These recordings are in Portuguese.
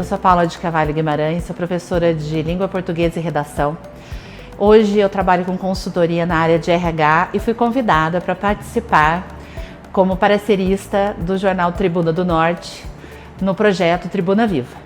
eu sou Paula de Carvalho Guimarães, sou professora de Língua Portuguesa e Redação. Hoje eu trabalho com consultoria na área de RH e fui convidada para participar como parcerista do jornal Tribuna do Norte no projeto Tribuna Viva.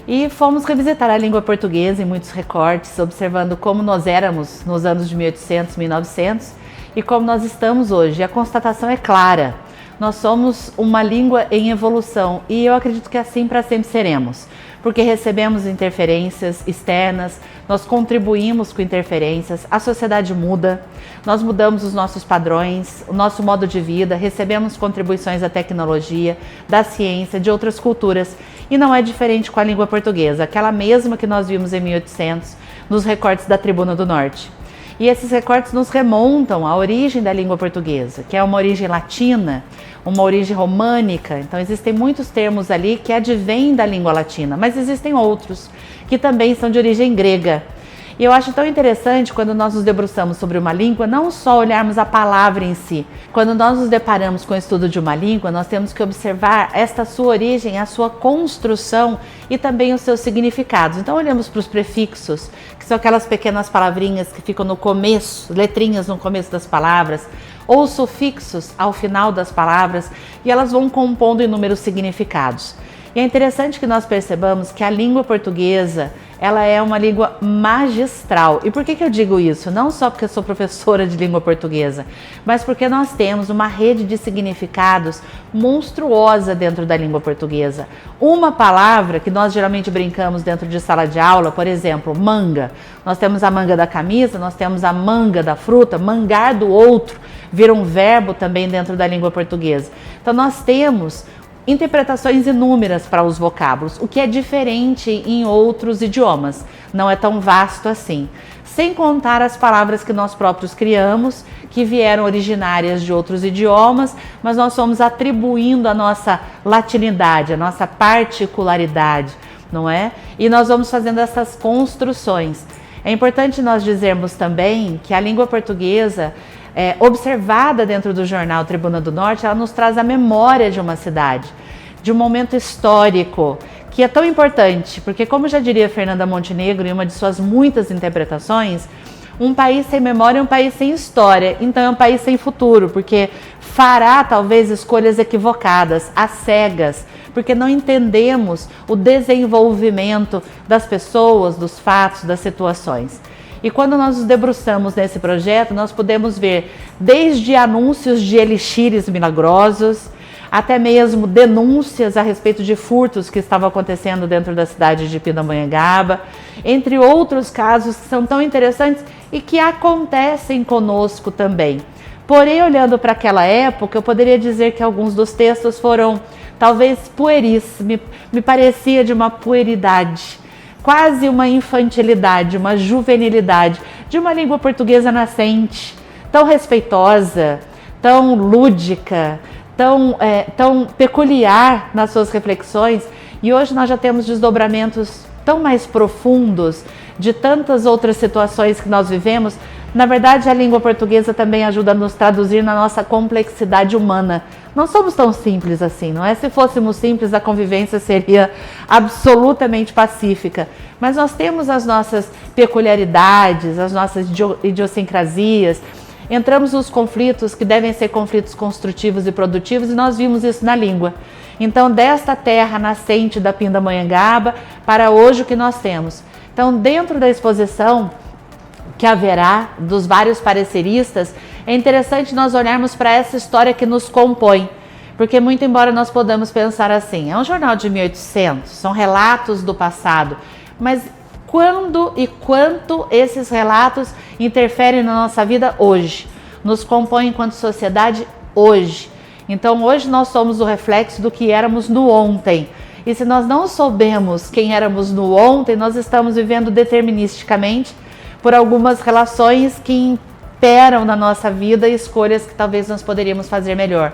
E fomos revisitar a língua portuguesa em muitos recortes, observando como nós éramos nos anos de 1800, 1900 e como nós estamos hoje. A constatação é clara. Nós somos uma língua em evolução e eu acredito que assim para sempre seremos, porque recebemos interferências externas, nós contribuímos com interferências, a sociedade muda, nós mudamos os nossos padrões, o nosso modo de vida, recebemos contribuições da tecnologia, da ciência, de outras culturas e não é diferente com a língua portuguesa, aquela mesma que nós vimos em 1800 nos recortes da Tribuna do Norte. E esses recortes nos remontam à origem da língua portuguesa, que é uma origem latina, uma origem românica. Então existem muitos termos ali que advêm da língua latina, mas existem outros que também são de origem grega. E eu acho tão interessante quando nós nos debruçamos sobre uma língua, não só olharmos a palavra em si. Quando nós nos deparamos com o estudo de uma língua, nós temos que observar esta sua origem, a sua construção e também os seus significados. Então olhamos para os prefixos, que são aquelas pequenas palavrinhas que ficam no começo, letrinhas no começo das palavras, ou sufixos ao final das palavras, e elas vão compondo inúmeros significados. E é interessante que nós percebamos que a língua portuguesa, ela é uma língua magistral. E por que eu digo isso? Não só porque eu sou professora de língua portuguesa, mas porque nós temos uma rede de significados monstruosa dentro da língua portuguesa. Uma palavra que nós geralmente brincamos dentro de sala de aula, por exemplo, manga. Nós temos a manga da camisa, nós temos a manga da fruta, mangar do outro, vira um verbo também dentro da língua portuguesa. Então nós temos interpretações inúmeras para os vocábulos, o que é diferente em outros idiomas, não é tão vasto assim. Sem contar as palavras que nós próprios criamos, que vieram originárias de outros idiomas, mas nós fomos atribuindo a nossa latinidade, a nossa particularidade, não é? E nós vamos fazendo essas construções. É importante nós dizermos também que a língua portuguesa, observada dentro do jornal Tribuna do Norte, ela nos traz a memória de uma cidade, de um momento histórico, que é tão importante, porque como já diria Fernanda Montenegro em uma de suas muitas interpretações, um país sem memória é um país sem história, então é um país sem futuro, porque fará talvez escolhas equivocadas, às cegas, porque não entendemos o desenvolvimento das pessoas, dos fatos, das situações. E quando nós nos debruçamos nesse projeto, nós podemos ver desde anúncios de elixires milagrosos, até mesmo denúncias a respeito de furtos que estavam acontecendo dentro da cidade de Pindamonhangaba, entre outros casos que são tão interessantes e que acontecem conosco também. Porém, olhando para aquela época, eu poderia dizer que alguns dos textos foram talvez pueris, me parecia de uma pueridade, quase uma infantilidade, uma juvenilidade de uma língua portuguesa nascente, tão respeitosa, tão lúdica, tão peculiar nas suas reflexões. E hoje nós já temos desdobramentos tão mais profundos de tantas outras situações que nós vivemos. Na verdade, a língua portuguesa também ajuda a nos traduzir na nossa complexidade humana. Não somos tão simples assim, não é? Se fôssemos simples, a convivência seria absolutamente pacífica. Mas nós temos as nossas peculiaridades, as nossas idiosincrasias. Entramos nos conflitos que devem ser conflitos construtivos e produtivos e nós vimos isso na língua. Então, desta terra nascente da Pindamonhangaba, para hoje o que nós temos. Então, dentro da exposição que haverá dos vários pareceristas, é interessante nós olharmos para essa história que nos compõe, porque muito embora nós podamos pensar assim, é um jornal de 1800, são relatos do passado, mas quando e quanto esses relatos interferem na nossa vida hoje, nos compõem enquanto sociedade hoje. Então hoje nós somos o reflexo do que éramos no ontem. E se nós não soubemos quem éramos no ontem, nós estamos vivendo deterministicamente por algumas relações que imperam na nossa vida e escolhas que talvez nós poderíamos fazer melhor.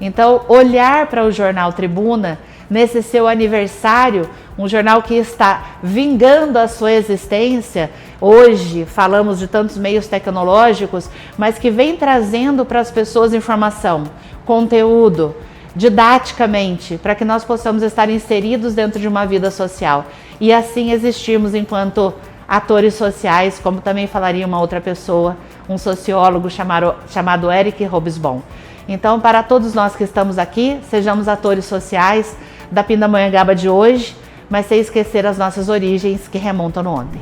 Então, olhar para o jornal Tribuna, nesse seu aniversário, um jornal que está vingando a sua existência, hoje falamos de tantos meios tecnológicos, mas que vem trazendo para as pessoas informação, conteúdo, didaticamente, para que nós possamos estar inseridos dentro de uma vida social e assim existirmos enquanto atores sociais, como também falaria uma outra pessoa, um sociólogo chamado Eric Hobsbawm. Então, para todos nós que estamos aqui, sejamos atores sociais da Pindamonhangaba de hoje, mas sem esquecer as nossas origens que remontam no ontem.